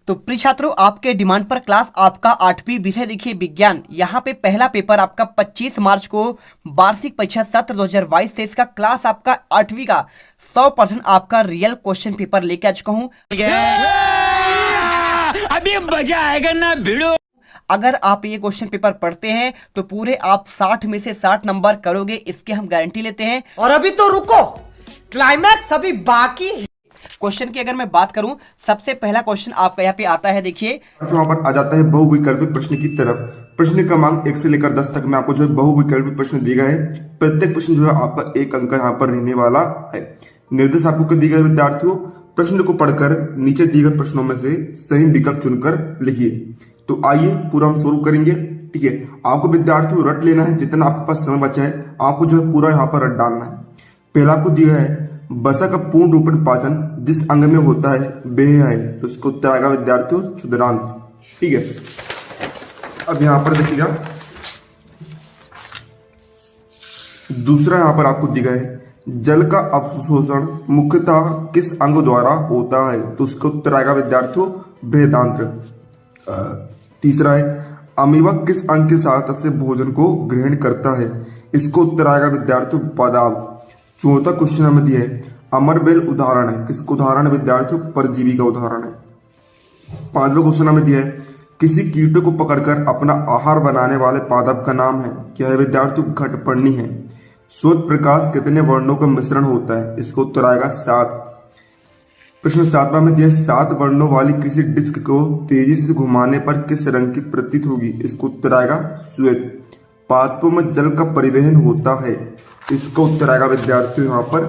तो प्रिय छात्रों, आपके डिमांड पर क्लास आपका 8वीं विषय देखिए विज्ञान। यहाँ पे पहला पेपर आपका 25 मार्च को वार्षिक परीक्षा सत्र 2022 से इसका क्लास आपका 8वीं का 100% आपका रियल क्वेश्चन पेपर लेके आ चुका हूँ। अभी मजा आएगा ना भिड़ो। अगर आप ये क्वेश्चन पेपर पढ़ते हैं तो पूरे आप 60 में से 60 नंबर करोगे, इसके हम गारंटी लेते हैं। और अभी तो रुको, क्लाइमैक्स अभी बाकी है। क्वेश्चन की अगर मैं बात करूं, सबसे पहला क्वेश्चन आपका यहाँ पे आता है, देखिए यहाँ पर आ जाता है बहुविकल्पी प्रश्न की तरफ। प्रश्न क्रमांक 1 से लेकर 10 तक में आपको जो है बहुविकल्पी प्रश्न दिया गया है। प्रत्येक प्रश्न जो है आपका 1 अंक यहाँ पर रहने वाला है। निर्देश आपको दिए गए विद्यार्थियों, प्रश्न को पढ़कर नीचे दिए गए प्रश्नों में से सही विकल्प चुनकर लिखिए। तो आइए पूरा हम शुरू करेंगे। ठीक है, आपको विद्यार्थियों रट लेना है, जितना आपके पास समय बचा है आपको जो है पूरा यहाँ पर रट डालना है। पहला आपको दिया है बसा का पूर्ण रूपण पाचन जिस अंग में होता है वह है, तो इसको उत्तर आएगा विद्यार्थियों क्षुद्रांत। ठीक है, अब यहाँ पर देखिएगा दूसरा यहाँ पर आपको दिया है जल का अवशोषण मुख्यतः किस अंग द्वारा होता है, तो उसका उत्तर आएगा विद्यार्थियों बृहदांत्र। तीसरा है अमीबा किस अंग के सहायता से भोजन को ग्रहण करता है, इसको उत्तर आएगा विद्यार्थियों पादाब। चौथा क्वेश्चन हमें दिया है अमरबेल उदाहरण है, किसका उदाहरण है विद्यार्थियों परजीवी का उदाहरण है। पांचवा क्वेश्चन हमें दिया है किसी कीट को पकड़कर अपना आहार बनाने वाले पादप का नाम है, क्या है विद्यार्थियों घटपर्णी है। श्वेत प्रकाश कितने वर्णों का मिश्रण होता है, इसका उत्तर आएगा 7। प्रश्न 7वां में दिया 7 वर्णों वाली किसी डिस्क को तेजी से घुमाने पर किस रंग की प्रतीत होगी, इसको उत्तर आएगा श्वेत। पादपों में जल का परिवहन होता है, इसका उत्तर आएगा विद्यार्थियों यहाँ पर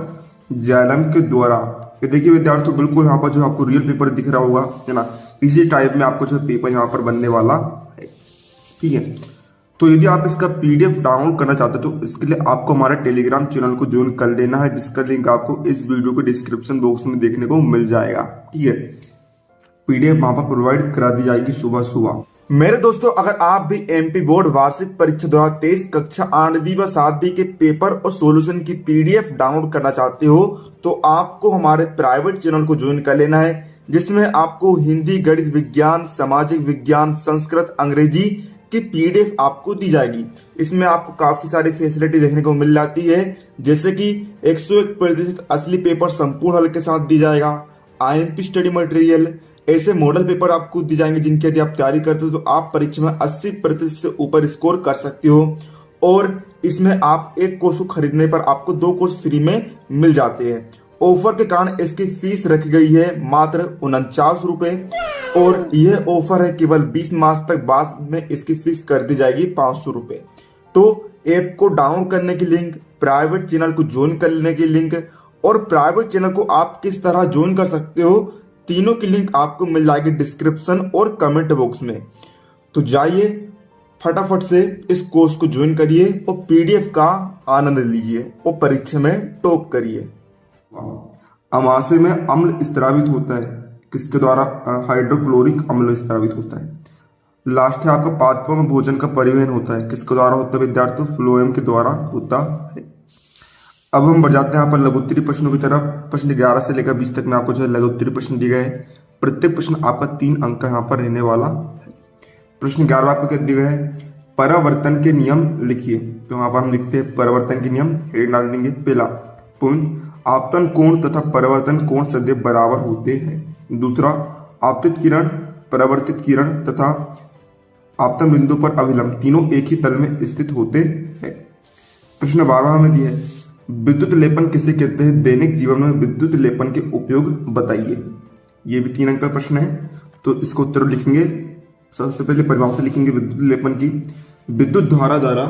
जाइलम के द्वारा। ये देखिए विद्यार्थियों बिल्कुल यहाँ पर जो आपको रियल पेपर दिख रहा होगा, है ना, इसी टाइप में आपको जो पेपर यहाँ पर बनने वाला है। ठीक है, तो यदि आप इसका पीडीएफ डाउनलोड करना चाहते हो तो इसके लिए आपको हमारे टेलीग्राम चैनल को ज्वाइन कर लेना है, जिसका लिंक आपको इस वीडियो के डिस्क्रिप्शन बॉक्स में देखने को मिल जाएगा। ठीक है, पीडीएफ वहां पर प्रोवाइड करा दी जाएगी सुबह सुबह। मेरे दोस्तों, अगर आप भी एमपी बोर्ड वार्षिक परीक्षा 2023 कक्षा 8वीं व 7वीं के पेपर और सॉल्यूशन की पीडीएफ डाउनलोड करना चाहते हो तो आपको हमारे प्राइवेट चैनल को ज्वाइन कर लेना है, जिसमें आपको हिंदी, गणित, विज्ञान, सामाजिक विज्ञान, संस्कृत, अंग्रेजी की पीडीएफ आपको दी जाएगी। इसमें आपको काफी सारी फैसिलिटी देखने को मिल जाती है, जैसे कि 101% असली पेपर संपूर्ण हल के साथ दी जाएगा, आईएमपी स्टडी मटेरियल, ऐसे मॉडल पेपर आपको दी जाएंगे जिनकी यदि आप तैयारी करते हो तो आप परीक्षा में 80% से ऊपर स्कोर कर सकते हो। और इसमें आप एक कोर्स को खरीदने पर आपको 2 कोर्स फ्री में मिल जाते हैं। ऑफर के कारण इसकी फीस रखी गई है मात्र 49 रुपए, और यह ऑफर है केवल 20 मार्च तक, बाद में इसकी फीस कर दी जाएगी 500 रुपए। तो ऐप को डाउनलोड करने की लिंक, प्राइवेट चैनल को ज्वाइन करने की लिंक और प्राइवेट चैनल को आप किस तरह ज्वाइन कर सकते हो, तीनों की लिंक आपको मिल जाएगी डिस्क्रिप्शन और कमेंट बॉक्स में। तो जाइए फटाफट से इस कोर्स को ज्वाइन करिए और पीडीएफ का आनंद लीजिए और परीक्षा में टॉप करिए। अमाशय में अम्ल स्त्रावित होता है, किसके द्वारा, हाइड्रोक्लोरिक अम्ल स्त्रावित होता है। लास्ट है आपका पादपों में भोजन का परिवहन होता है, किसके द्वारा होता है विद्यार्थियों फ्लोएम के द्वारा होता है। अब हम बढ़ जाते हैं यहाँ पर लघुत्तरी प्रश्नों की तरफ। प्रश्न 11 से लेकर 20 तक में आपको जो है लघुत्तरी प्रश्न दिए गए हैं। प्रत्येक प्रश्न आपका 3 अंक का यहाँ पर रहने वाला है। प्रश्न 11 आपको क्या दिया गया है, परावर्तन के नियम लिखिए। तो यहाँ पर हम लिखते हैं परावर्तन के नियम, हेड डाल देंगे। पहला पॉइंट, आपतन कोण तथा परावर्तन कोण सदैव बराबर होते हैं। दूसरा, आपतित किरण, परावर्तित किरण तथा आपतन बिंदु पर अभिलंब तीनों एक ही तल में स्थित होते हैं। प्रश्न 12 में दिया है विद्युत लेपन किसे कहते हैं, दैनिक जीवन में विद्युत लेपन के उपयोग बताइए। ये भी 3 अंक का प्रश्न है, तो इसको उत्तर लिखेंगे। सबसे पहले परिभाषा लिखेंगे विद्युत लेपन की। विद्युत धारा द्वारा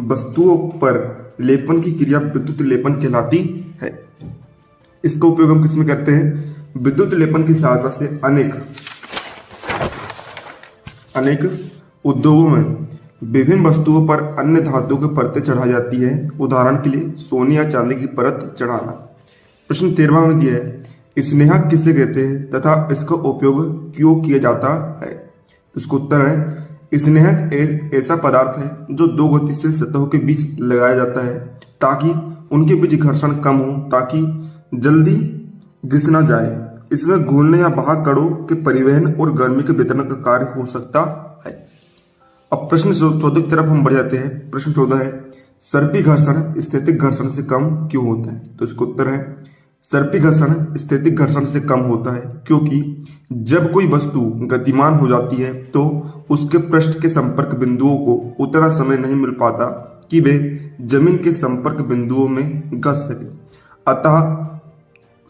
वस्तुओं पर लेपन की क्रिया विद्युत लेपन कहलाती है। इसका उपयोग हम किसमें करते हैं, विद्युत लेपन की सहायता से अनेक उद्योगों में विभिन्न वस्तुओं पर अन्य धातुओं की परतें चढ़ाई जाती है, उदाहरण के लिए सोने या चांदी की परत चढ़ाना। प्रश्न 13 में दिया है स्नेहक किसे कहते हैं तथा इसका उपयोग क्यों किया जाता है। इसका उत्तर है स्नेहक ऐसा पदार्थ है जो 2 गतिशील सतहों के बीच लगाया जाता है ताकि उनके बीच घर्षण कम हो, ताकि जल्दी घिस ना जाए इसमें घूलने या बाहर कणों के परिवहन और गर्मी के वितरण का कार्य हो सकता है। अब प्रश्न 14 की तरफ हम बढ़ जाते हैं। प्रश्न 14 है, सर्पी घर्षण स्थैतिक घर्षण से कम क्यों होता है? तो इसका उत्तर है, सर्पी घर्षण स्थैतिक घर्षण से कम होता है क्योंकि जब कोई वस्तु गतिमान हो जाती है तो उसके पृष्ठ के संपर्क बिंदुओं को उतना समय नहीं मिल पाता कि वे जमीन के संपर्क बिंदुओं में घस सके। अतः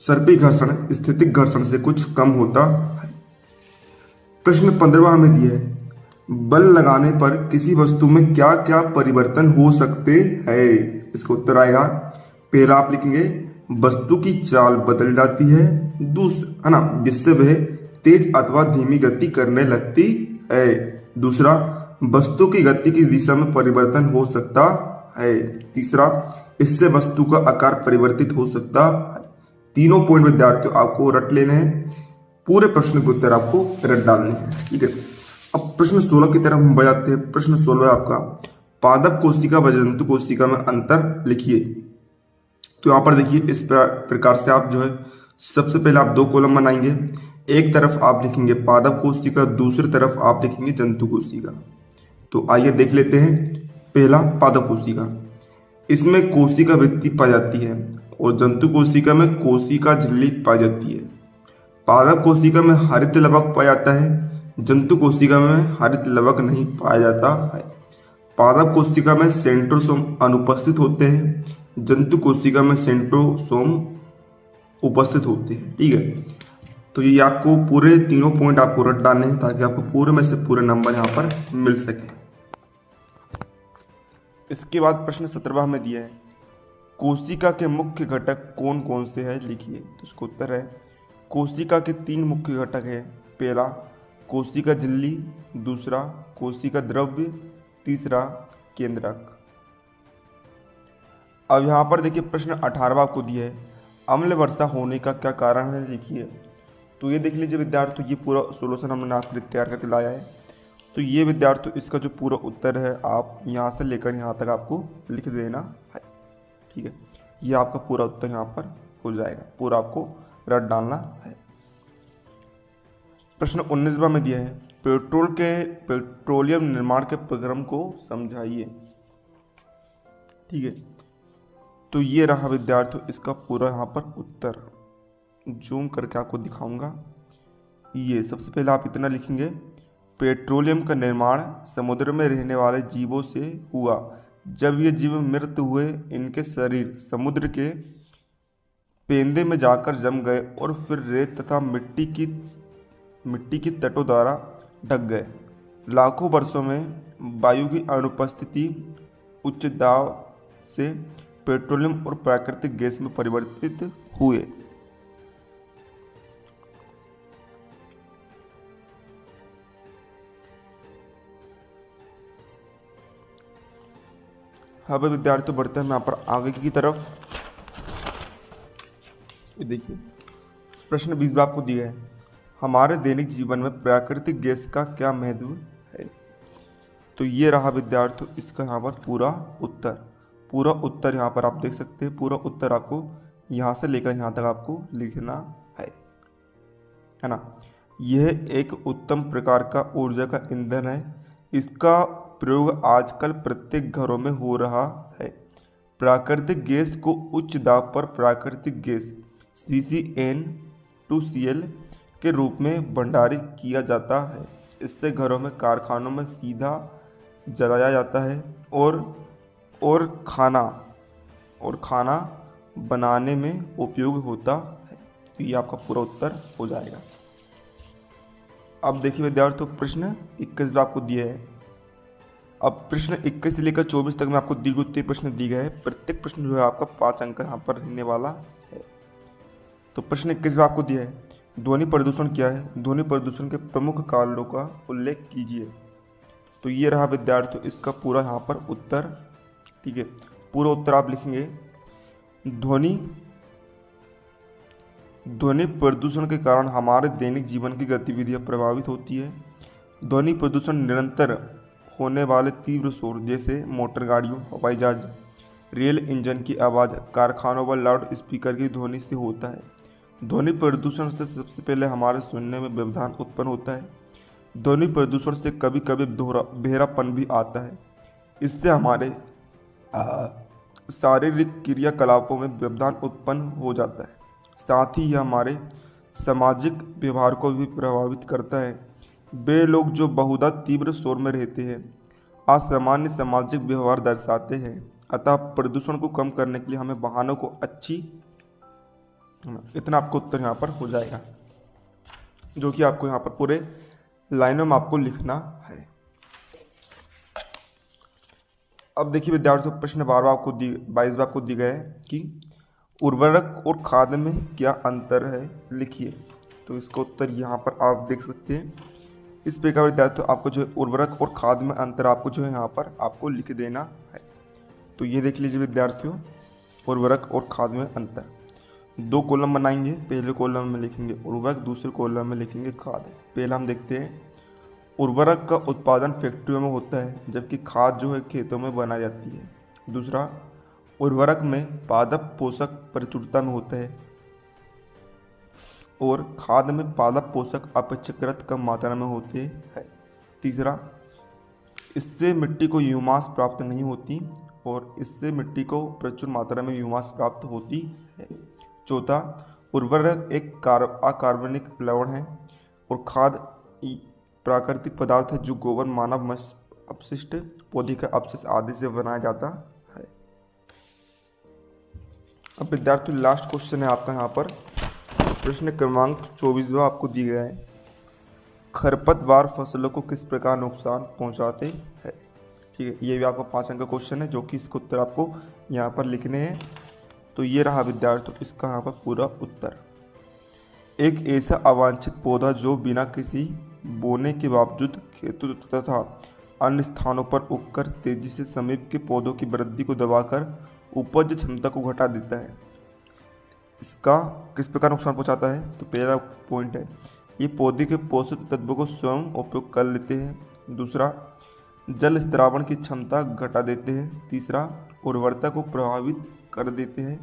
सर्पी घर्षण स्थैतिक घर्षण से कुछ कम होता है। प्रश्न 15 हमें दिया है, बल लगाने पर किसी वस्तु में क्या क्या परिवर्तन हो सकते हैं? इसका उत्तर आएगा, पहला आप लिखेंगे वस्तु की चाल बदल जाती है, है ना, जिससे वह तेज अथवा धीमी गति करने लगती है। दूसरा, वस्तु की गति की दिशा में परिवर्तन हो सकता है। तीसरा, इससे वस्तु का आकार परिवर्तित हो सकता है। तीनों पॉइंट विद्यार्थियों आपको रट लेने हैं, पूरे प्रश्न के उत्तर आपको रट डालने हैं। ठीक है, अब प्रश्न 16 की तरफ हम बढ़ाते हैं। प्रश्न 16 आपका, पादप कोशिका व जंतु कोशिका में अंतर लिखिए। तो यहाँ पर देखिए, इस प्रकार से आप जो है सबसे पहले आप 2 कॉलम बनाएंगे। एक तरफ आप लिखेंगे पादप कोशिका, दूसरी तरफ आप लिखेंगे जंतु कोशिका। तो आइए देख लेते हैं। पहला, पादप कोशिका, इसमें कोशिका वृत्ति पाई जाती है और जंतु कोशिका में कोशिका झिल्ली पाई जाती है। पादप कोशिका में हरित लवक पाया जाता है, जंतु कोशिका में हरित लवक नहीं पाया जाता है। पादप कोशिका में सेंट्रोसोम अनुपस्थित होते हैं, जंतु कोशिका में सेंट्रोसोम उपस्थित होते हैं। ठीक है, तो ये आपको पूरे तीनों पॉइंट आपको रट डालने हैं ताकि आपको पूरे में से पूरे नंबर यहाँ पर मिल सके। इसके बाद प्रश्न 17 में दिया है, कोशिका के मुख्य घटक कौन कौन से हैं लिखिए। तो इसका उत्तर है, कोशिका के 3 मुख्य घटक हैं। पहला, कोशिका झिल्ली, दूसरा कोशिका द्रव्य, तीसरा केंद्रक। अब यहाँ पर देखिए प्रश्न 18 आपको दिया है, अम्ल वर्षा होने का क्या कारण है लिखिए। तो ये देख लीजिए विद्यार्थी, ये पूरा सोल्यूशन हमने आपके लिए तैयार करके लाया है। तो ये विद्यार्थी इसका जो पूरा उत्तर है आप यहाँ से लेकर यहाँ तक आपको लिख देना है। ठीक है, ये आपका पूरा उत्तर यहाँ पर हो जाएगा, पूरा आपको रट डालना है। प्रश्न 19वां में दिया है, पेट्रोलियम निर्माण के प्रक्रम को समझाइए। ठीक है, तो ये रहा विद्यार्थियों इसका पूरा यहाँ पर उत्तर, जूम करके आपको दिखाऊंगा। ये सबसे पहले आप इतना लिखेंगे, पेट्रोलियम का निर्माण समुद्र में रहने वाले जीवों से हुआ। जब ये जीव मृत हुए, इनके शरीर समुद्र के पेंदे में जाकर जम गए और फिर रेत तथा मिट्टी की तटों द्वारा ढक गए। लाखों वर्षों में वायु की अनुपस्थिति, उच्च दाब से पेट्रोलियम और प्राकृतिक गैस में परिवर्तित हुए। हाँ भाई विद्यार्थियों, बढ़ते हैं यहाँ पर आगे की तरफ। ये देखिए प्रश्न 20 आपको दिया है, हमारे दैनिक जीवन में प्राकृतिक गैस का क्या महत्व है। तो ये रहा विद्यार्थियों इसका यहाँ पर पूरा उत्तर यहाँ पर आप देख सकते हैं। पूरा उत्तर आपको यहाँ से लेकर यहाँ तक आपको लिखना है ना। यह एक उत्तम प्रकार का ऊर्जा का ईंधन है। इसका प्रयोग आजकल प्रत्येक घरों में हो रहा है। प्राकृतिक गैस को उच्च दाब पर प्राकृतिक गैस CCN2Cl के रूप में भंडारित किया जाता है। इससे घरों में, कारखानों में सीधा जलाया जाता है और खाना बनाने में उपयोग होता है। तो ये आपका पूरा उत्तर हो जाएगा। अब देखिए विद्यार्थियों प्रश्न 21 आपको दिया है। अब प्रश्न 21 से लेकर 24 तक में आपको दीर्घोत्तरीय प्रश्न दिए गए हैं। प्रत्येक प्रश्न जो है आपका 5 अंक यहाँ पर रहने वाला है। तो प्रश्न 21 में आपको दिया है, ध्वनि प्रदूषण क्या है? ध्वनि प्रदूषण के प्रमुख कारणों का उल्लेख कीजिए। तो ये रहा विद्यार्थियों इसका पूरा यहाँ पर उत्तर। ठीक है, पूरा उत्तर आप लिखेंगे, ध्वनि प्रदूषण के कारण हमारे दैनिक जीवन की गतिविधियाँ प्रभावित होती है। ध्वनि प्रदूषण निरंतर होने वाले तीव्र शोर जैसे मोटर गाड़ियों, हवाई जहाज, रेल इंजन की आवाज़, कारखानों व लाउड स्पीकर की ध्वनि से होता है। ध्वनि प्रदूषण से सबसे पहले हमारे सुनने में व्यवधान उत्पन्न होता है। ध्वनि प्रदूषण से कभी कभी बहरापन भी आता है। इससे हमारे शारीरिक क्रियाकलापों में व्यवधान उत्पन्न हो जाता है। साथ ही यह हमारे सामाजिक व्यवहार को भी प्रभावित करता है। वे लोग जो बहुधा तीव्र शोर में रहते हैं असामान्य सामाजिक व्यवहार दर्शाते हैं। अतः प्रदूषण को कम करने के लिए हमें वाहनों को इतना आपको उत्तर यहाँ पर हो जाएगा, जो कि आपको यहाँ पर पूरे लाइनों में आपको लिखना है। अब देखिए विद्यार्थियों, प्रश्न 22 आपको दी गया है कि उर्वरक और खाद में क्या अंतर है, लिखिए। तो इसका उत्तर यहाँ पर आप देख सकते हैं। इस प्रकार विद्यार्थियों आपको जो है उर्वरक और खाद में अंतर आपको जो है यहाँ पर आपको लिख देना है। तो ये देख लीजिए विद्यार्थियों, उर्वरक और खाद में अंतर। 2 कॉलम बनाएंगे। पहले कॉलम में लिखेंगे उर्वरक, दूसरे कॉलम में लिखेंगे खाद। पहला हम देखते हैं, उर्वरक का उत्पादन फैक्ट्रियों में होता है जबकि खाद जो है खेतों में बनाई जाती है। दूसरा, उर्वरक में पादप पोषक प्रचुरता में होता है और खाद में पादप पोषक अपेक्षाकृत कम मात्रा में होते हैं। तीसरा, इससे मिट्टी को ह्यूमस प्राप्त नहीं होती और इससे मिट्टी को प्रचुर मात्रा में ह्यूमस प्राप्त होती है। चौथा, उर्वरक एक अकार्बनिक लवण है और खाद प्राकृतिक पदार्थ है जो गोबर, मानव अपशिष्ट, पौधे का अपशिष्ट आदि से बनाया जाता है। अब विद्यार्थियों लास्ट क्वेश्चन है आपका यहाँ पर, प्रश्न क्रमांक 24 आपको दी गया है। खरपतवार फसलों को किस प्रकार नुकसान पहुँचाते हैं। ठीक है, ये भी आपका 5 अंक का क्वेश्चन है, जो कि इसका उत्तर आपको यहाँ पर लिखने हैं। तो ये रहा विद्यार्थियों इसका यहाँ पर पूरा उत्तर। एक ऐसा अवांछित पौधा जो बिना किसी बोने के बावजूद खेतों तथा अन्य स्थानों पर उगकर तेजी से समीप के पौधों की वृद्धि को दबाकर उपज क्षमता को घटा देता है। इसका किस प्रकार नुकसान पहुंचाता है। तो पहला पॉइंट है, ये पौधे के पोषक तत्वों को स्वयं उपयोग कर लेते हैं। दूसरा, जल स्त्रावण की क्षमता घटा देते हैं। तीसरा, उर्वरता को प्रभावित कर देते हैं।